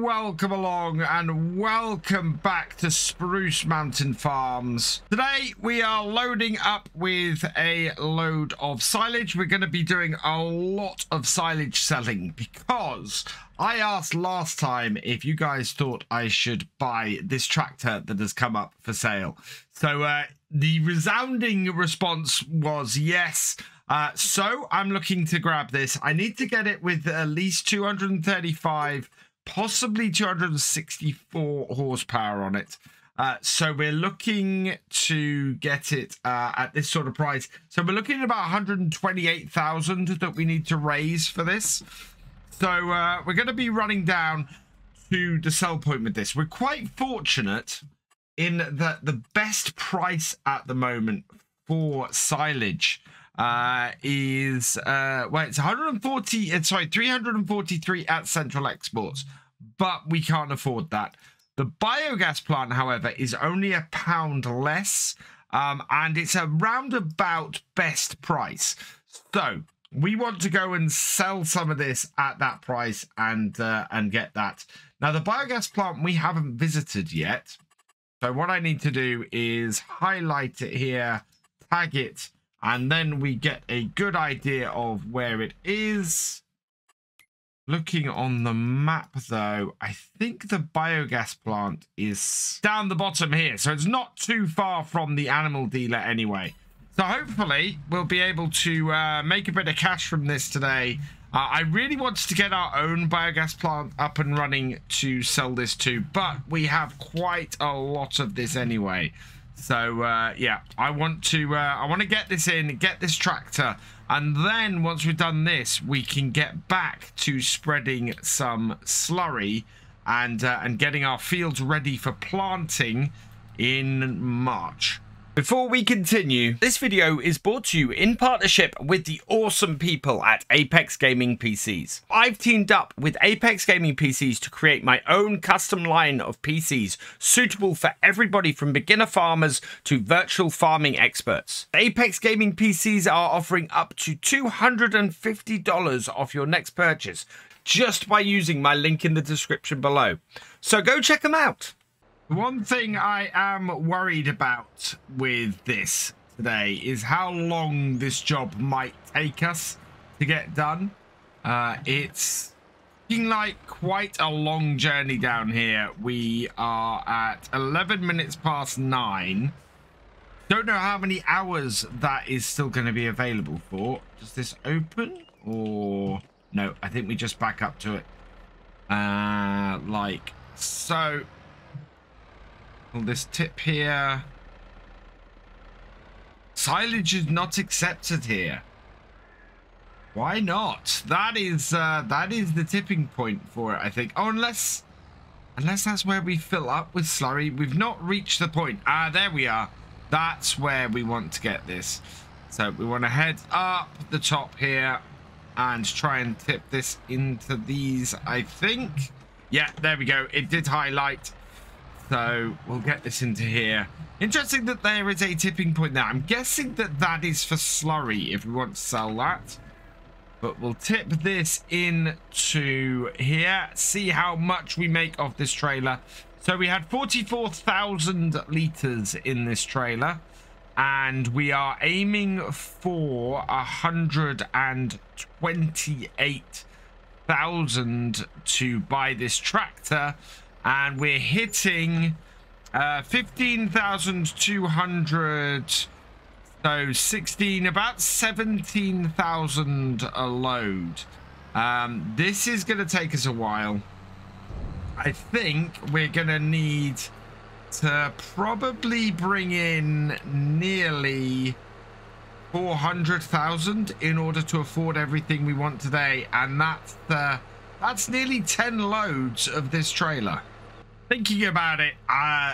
welcome along and welcome back to Spruce Mountain Farms. Today we are loading up with a load of silage. We're going to be doing a lot of silage selling because I asked last time if you guys thought I should buy this tractor that has come up for sale. So the resounding response was yes. So I'm looking to grab this. I need to get it with at least 235, possibly 264 horsepower on it. So we're looking to get it at this sort of price. So we're looking at about 128,000 that we need to raise for this. So we're going to be running down to the sell point with this. We're quite fortunate in that the best price at the moment for silage is well, it's 343 at Central Exports, but we can't afford that. The biogas plant, however, is only £1 less, and it's around about best price. So we want to go and sell some of this at that price and get that. Now the biogas plant we haven't visited yet, so what I need to do is highlight it here, tag it, and then we get a good idea of where it is. Looking on the map, though, I think the biogas plant is down the bottom here. So it's not too far from the animal dealer anyway. So hopefully we'll be able to make a bit of cash from this today. I really wanted to get our own biogas plant up and running to sell this to, but we have quite a lot of this anyway. So yeah, I want to get this in, get this tractor, and then once we've done this, we can get back to spreading some slurry and getting our fields ready for planting in March. Before we continue, this video is brought to you in partnership with the awesome people at Apex Gaming PCs. I've teamed up with Apex Gaming PCs to create my own custom line of PCs suitable for everybody from beginner farmers to virtual farming experts. Apex Gaming PCs are offering up to $250 off your next purchase just by using my link in the description below. So go check them out. One thing I am worried about with this today is how long this job might take us to get done. It's looking like quite a long journey down here. We are at 11 minutes past 9. Don't know how many hours that is still going to be available for. Does this open? Or no, I think we just back up to it. Like so. This tip here. Silage is not accepted here. Why not? That is the tipping point for it, I think. Oh, unless that's where we fill up with slurry. We've not reached the point. Ah, there we are. That's where we want to get this. So we want to head up the top here and try and tip this into these, I think. Yeah, there we go. It did highlight. So we'll get this into here. Interesting that there is a tipping point there. I'm guessing that that is for slurry if we want to sell that. But we'll tip this into here. See how much we make of this trailer. So we had 44,000 litres in this trailer. And we are aiming for 128,000 to buy this tractor. And we're hitting 15,200, so 16, about 17,000 a load. This is going to take us a while. I think we're going to need to probably bring in nearly 400,000 in order to afford everything we want today, and that's nearly 10 loads of this trailer. Thinking about it,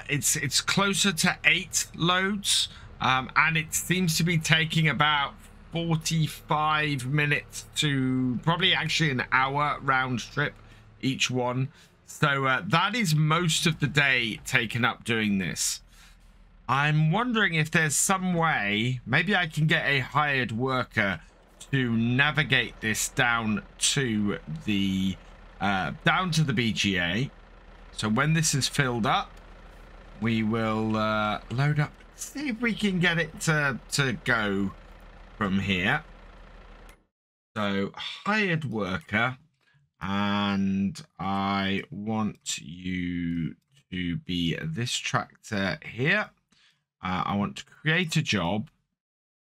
it's closer to 8 loads, and it seems to be taking about 45 minutes to probably actually an hour round trip each one. So that is most of the day taken up doing this. I'm wondering if there's some way, maybe I can get a hired worker to navigate this down to the BGA So when this is filled up, we will load up. See if we can get it to go from here. So hired worker, and I want you to be this tractor here. I want to create a job,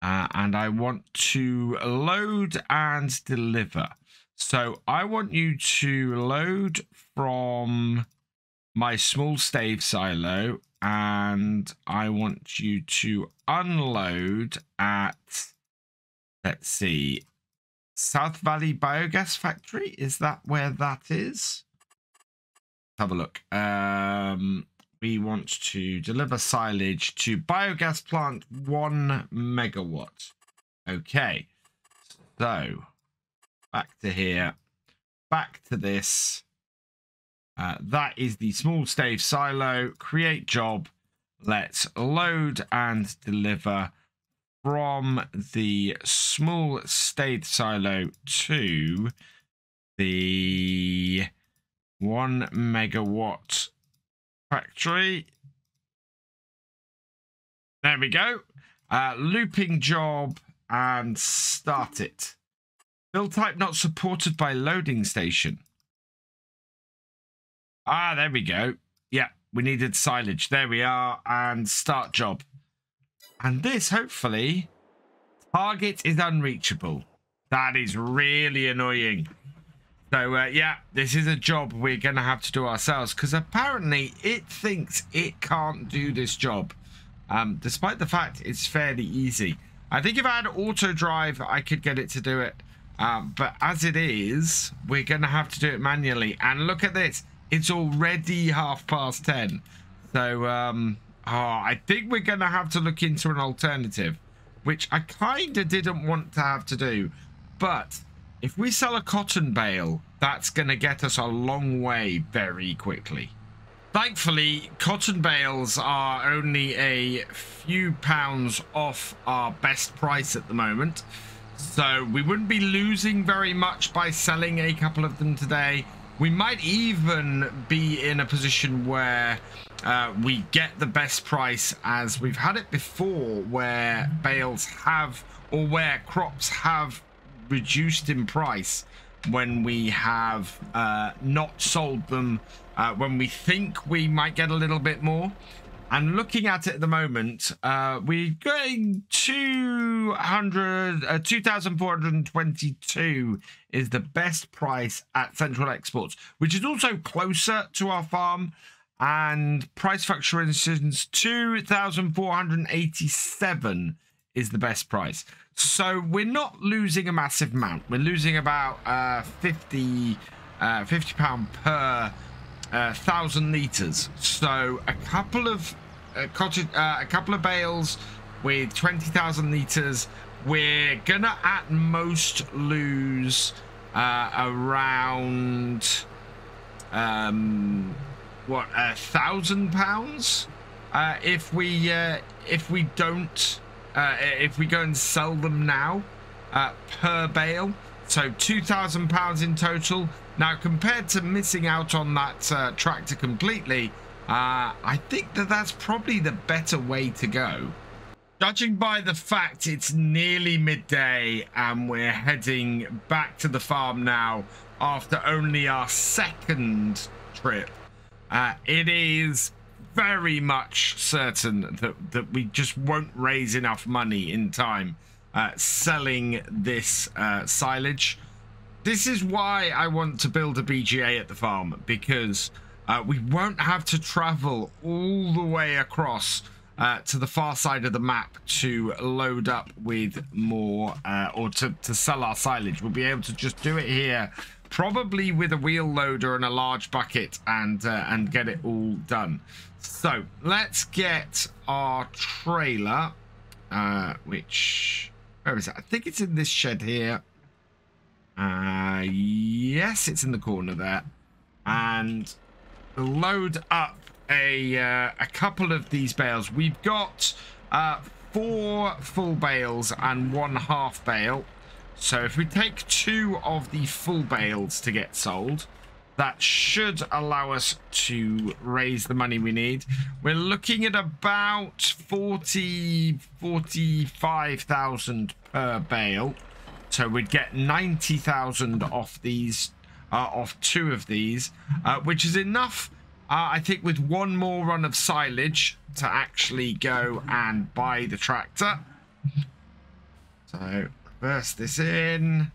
and I want to load and deliver. So I want you to load from my small stave silo, and I want you to unload at, let's see, South Valley Biogas Factory. Is that where that is? Let's have a look. We want to deliver silage to biogas plant 1 megawatt. Okay. So back to here. Back to this. That is the small stave silo. Create job. Let's load and deliver from the small stave silo to the 1 megawatt factory. There we go. Looping job and start it. Build type not supported by loading station. Ah, there we go. Yeah, we needed silage. There we are. And start job. And this, hopefully, target is unreachable. That is really annoying. So, yeah, this is a job we're going to have to do ourselves, because apparently it thinks it can't do this job, despite the fact it's fairly easy. I think if I had auto drive, I could get it to do it. But as it is, we're going to have to do it manually. And look at this. It's already 10:30. So, I think we're going to have to look into an alternative, which I kind of didn't want to have to do. But if we sell a cotton bale, that's going to get us a long way very quickly. Thankfully, cotton bales are only a few pounds off our best price at the moment. So we wouldn't be losing very much by selling a couple of them today. We might even be in a position where we get the best price, as we've had it before, where bales have, or where crops have reduced in price when we have not sold them when we think we might get a little bit more. And looking at it at the moment, we're going 2,422 is the best price at Central Exports, which is also closer to our farm. And price fluctuations, 2,487 is the best price. So we're not losing a massive amount. We're losing about £50 per 1,000 litres. So a couple of bales with 20,000 litres, we're gonna at most lose around what, £1,000 if we go and sell them now per bale. So £2,000 in total. Now, compared to missing out on that tractor completely, I think that's probably the better way to go. Judging by the fact it's nearly midday and we're heading back to the farm now after only our second trip, it is very much certain that we just won't raise enough money in time selling this silage. This is why I want to build a BGA at the farm, because we won't have to travel all the way across to the far side of the map to load up with more or to sell our silage. We'll be able to just do it here, probably with a wheel loader and a large bucket, and get it all done. So let's get our trailer, which, where is it? I think it's in this shed here. Yes, it's in the corner there, and load up a couple of these bales. We've got 4 full bales and 1 half bale. So if we take 2 of the full bales to get sold, That should allow us to raise the money we need. We're looking at about 45,000 per bale. So we'd get 90,000 off these, off 2 of these, which is enough, I think, with one more run of silage to actually go and buy the tractor. So reverse this in.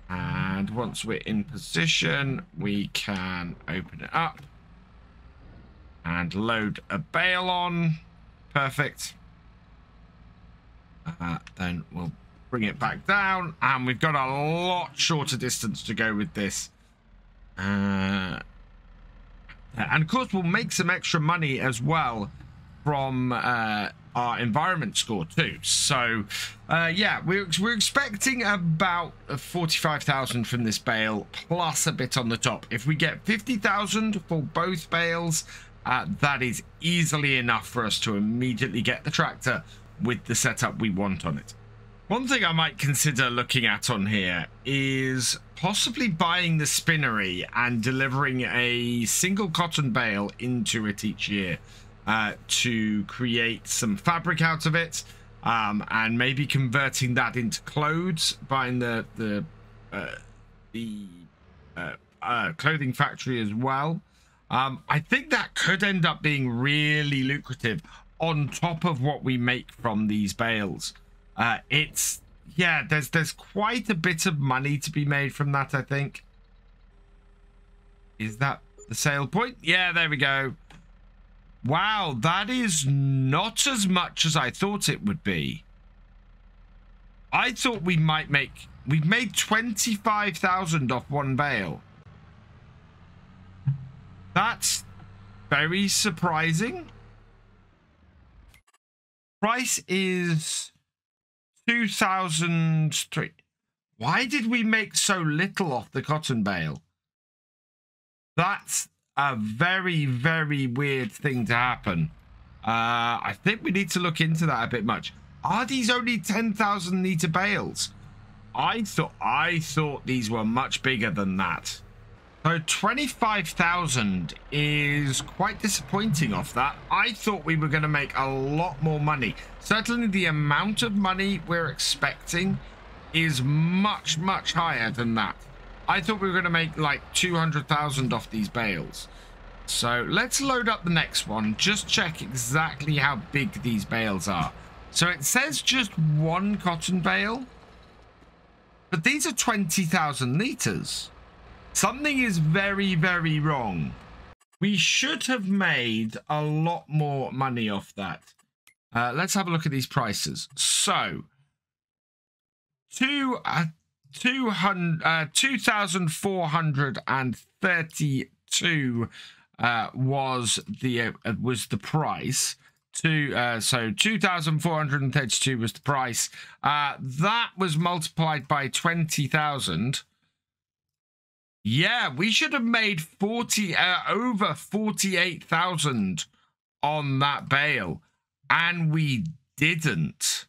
And once we're in position, we can open it up and load a bale on. Perfect. Then we'll bring it back down, and we've got a lot shorter distance to go with this. And of course, we'll make some extra money as well from our environment score too. So yeah, we're expecting about 45,000 from this bale plus a bit on the top. If we get 50,000 for both bales, that is easily enough for us to immediately get the tractor with the setup we want on it. One thing I might consider looking at on here is possibly buying the spinnery and delivering a single cotton bale into it each year to create some fabric out of it, and maybe converting that into clothes, buying the clothing factory as well. I think that could end up being really lucrative on top of what we make from these bales. It's, yeah, there's quite a bit of money to be made from that, I think. Is that the sale point? Yeah, there we go. Wow, that is not as much as I thought it would be. I thought we might make... We've made 25,000 off one bale. That's very surprising. Price is 2,003. Why did we make so little off the cotton bale? That's a very, very weird thing to happen. I think we need to look into that a bit much. Are these only 10,000 litre bales? I thought these were much bigger than that. So 25,000 is quite disappointing off that. I thought we were going to make a lot more money. Certainly the amount of money we're expecting is much, much higher than that. I thought we were going to make like 200,000 off these bales. So let's load up the next one. Just check exactly how big these bales are. So it says just one cotton bale, but these are 20,000 litres. Something is very, very wrong. We should have made a lot more money off that. Let's have a look at these prices. So, 2,432 was the price. So 2,432 was the price. That was multiplied by 20,000. Yeah, we should have made over 48,000 on that bale, and we didn't.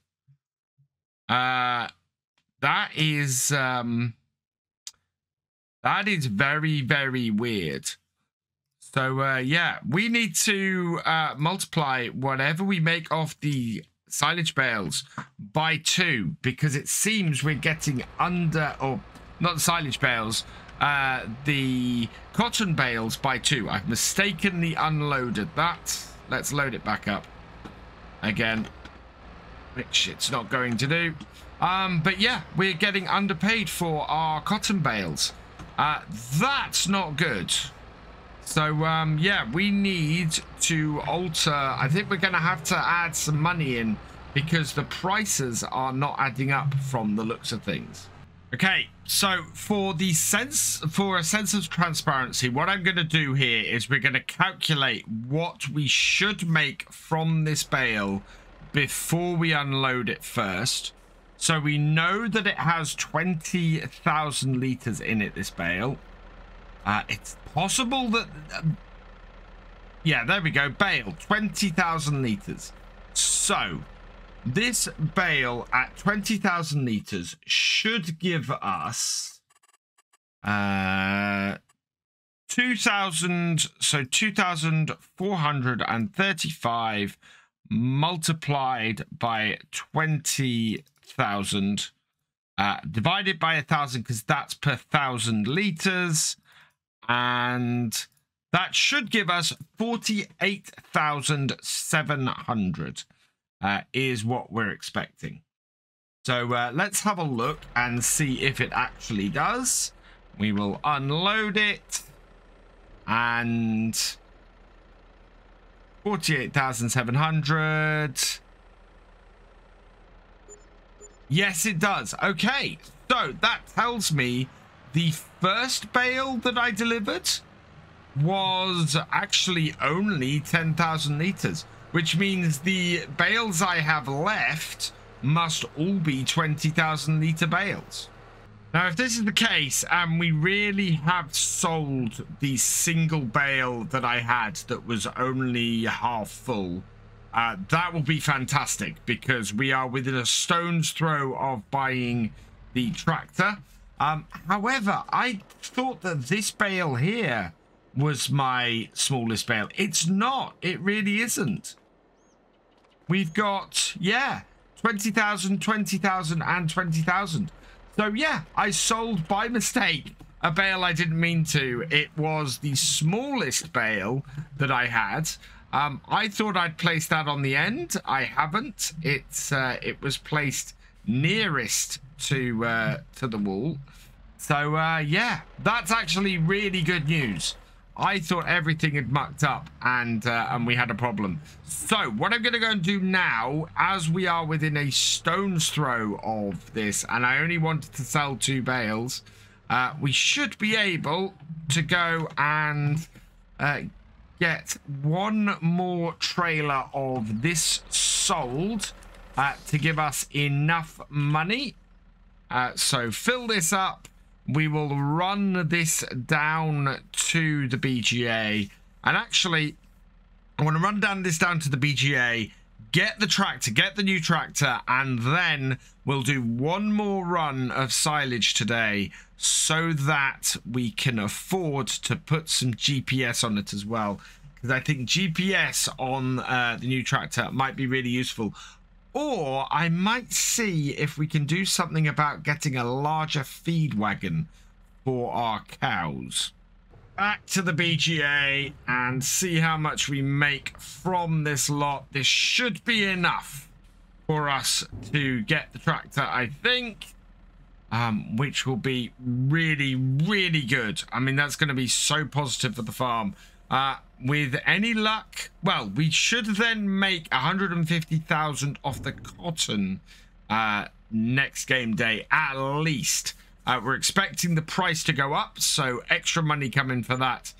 That is very, very weird. So yeah, we need to multiply whatever we make off the silage bales by 2, because it seems we're getting under, or not the silage bales, the cotton bales by 2. I've mistakenly unloaded that. Let's load it back up again, which it's not going to do. But yeah, we're getting underpaid for our cotton bales. That's not good. So yeah, we need to alter. I think we're going to have to add some money in, because the prices are not adding up from the looks of things. Okay, so for a sense of transparency, what I'm going to do here is we're going to calculate what we should make from this bale before we unload it first. So we know that it has 20,000 litres in it, this bale. It's possible that... yeah, there we go. Bale, 20,000 litres. So this bale at 20,000 litres should give us 2,000, so 2,435 multiplied by 20,000 divided by 1,000, because that's per 1,000 liters, and that should give us 48,700 is what we're expecting. So let's have a look and see if it actually does. We will unload it, and 48,700. Yes, it does. Okay, so that tells me the first bale that I delivered was actually only 10,000 liters, which means the bales I have left must all be 20,000 liter bales. Now, if this is the case, and we really have sold the single bale that I had that was only half full, that will be fantastic, because we are within a stone's throw of buying the tractor. However, I thought that this bale here was my smallest bale. It's not. It really isn't. We've got, yeah, 20,000, 20,000, and 20,000. So, yeah, I sold by mistake a bale I didn't mean to. It was the smallest bale that I had. I thought I'd place that on the end. I haven't. It was placed nearest to the wall. So, yeah, that's actually really good news. I thought everything had mucked up and we had a problem. So what I'm going to go and do now, as we are within a stone's throw of this, and I only wanted to sell 2 bales, we should be able to go and get one more trailer of this sold to give us enough money. So fill this up. We will run this down to the BGA. And actually, I want to run down to the BGA, get the tractor, get the new tractor, and then we'll do one more run of silage today so that we can afford to put some GPS on it as well. Because I think GPS on the new tractor might be really useful. Or I might see if we can do something about getting a larger feed wagon for our cows. Back to the BGA and see how much we make from this lot. This should be enough for us to get the tractor, I think, which will be really, really good. I mean, that's going to be so positive for the farm. With any luck, well, we should then make 150,000 off the cotton next game day, at least. We're expecting the price to go up, so extra money coming for that.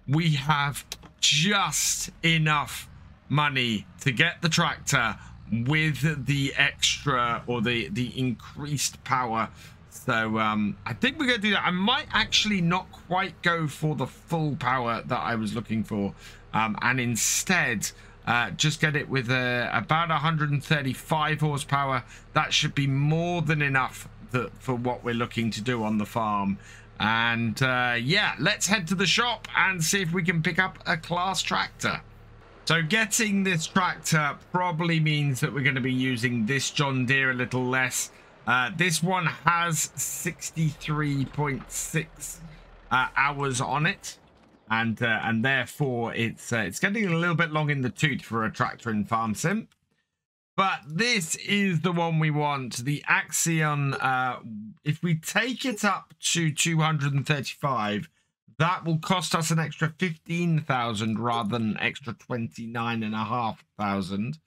We have just enough money to get the tractor with the extra or the increased power. So I think we're going to do that. I might actually not quite go for the full power that I was looking for, and instead just get it with about 135 horsepower. That should be more than enough for what we're looking to do on the farm. And yeah, let's head to the shop and see if we can pick up a Claas Tractor. So getting this tractor probably means that we're going to be using this John Deere a little less. This one has 63.6 hours on it, and therefore it's getting a little bit long in the tooth for a tractor in Farm Sim. But this is the one we want, the Axion. If we take it up to 235, that will cost us an extra 15,000 rather than an extra 29,500.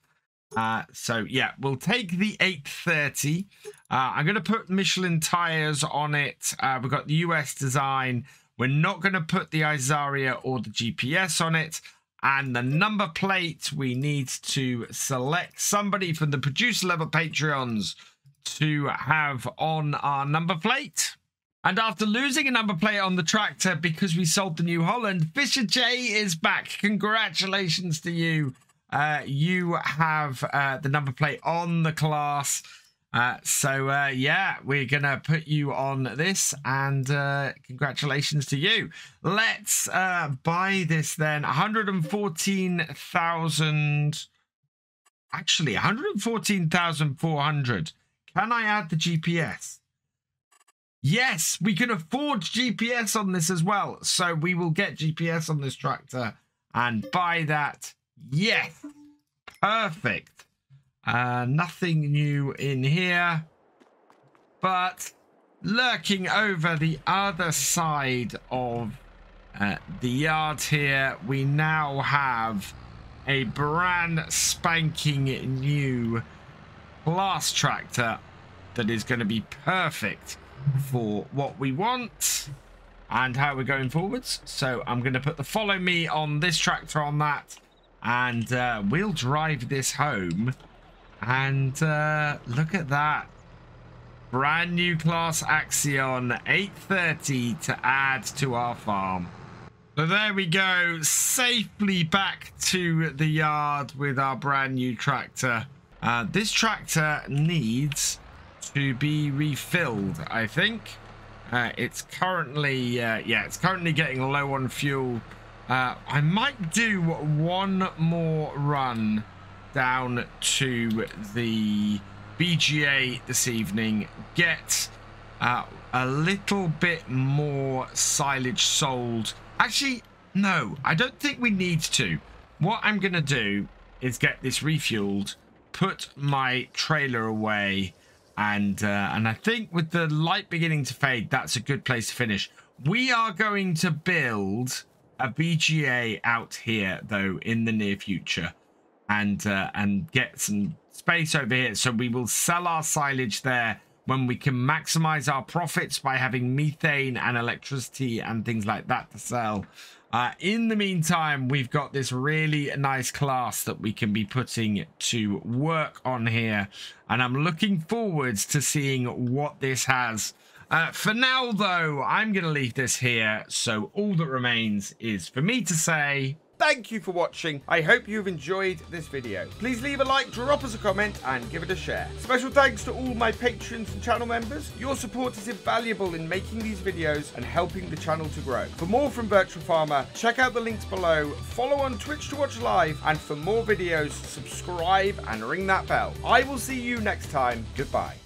So yeah, we'll take the 830. I'm going to put Michelin tires on it. We've got the US design. We're not going to put the Isaria or the GPS on it. And the number plate, we need to select somebody from the producer level Patreons to have on our number plate. And after losing a number plate on the tractor because we sold the New Holland, Thefisherj is back. Congratulations to you. You have the number plate on the Claas. Yeah, we're going to put you on this, and congratulations to you. Let's buy this then. 114,000. Actually, 114,400. Can I add the GPS? Yes, we can afford GPS on this as well. So we will get GPS on this tractor and buy that. Yes, perfect. Nothing new in here. But lurking over the other side of the yard here, we now have a brand spanking new Claas Tractor that is going to be perfect for what we want and how we're going forwards. So I'm going to put the follow me on this tractor on that, and we'll drive this home. And look at that, brand new Claas Axion 830 to add to our farm. So there we go, safely back to the yard with our brand new tractor. This tractor needs to be refilled, I think. It's currently, it's currently getting low on fuel. I might do one more run down to the BGA this evening, get a little bit more silage sold. Actually, no, I don't think we need to. What I'm going to do is get this refueled, put my trailer away, and I think with the light beginning to fade, that's a good place to finish. We are going to build a BGA out here, though, in the near future, and get some space over here. So we will sell our silage there when we can maximize our profits by having methane and electricity and things like that to sell. In the meantime, we've got this really nice class that we can be putting to work on here, and I'm looking forwards to seeing what this has. For now, though, I'm going to leave this here, so all that remains is for me to say thank you for watching. I hope you've enjoyed this video. Please leave a like, drop us a comment, and give it a share. Special thanks to all my patrons and channel members. Your support is invaluable in making these videos and helping the channel to grow. For more from Virtual Farmer, check out the links below, follow on Twitch to watch live, and for more videos, subscribe and ring that bell. I will see you next time. Goodbye.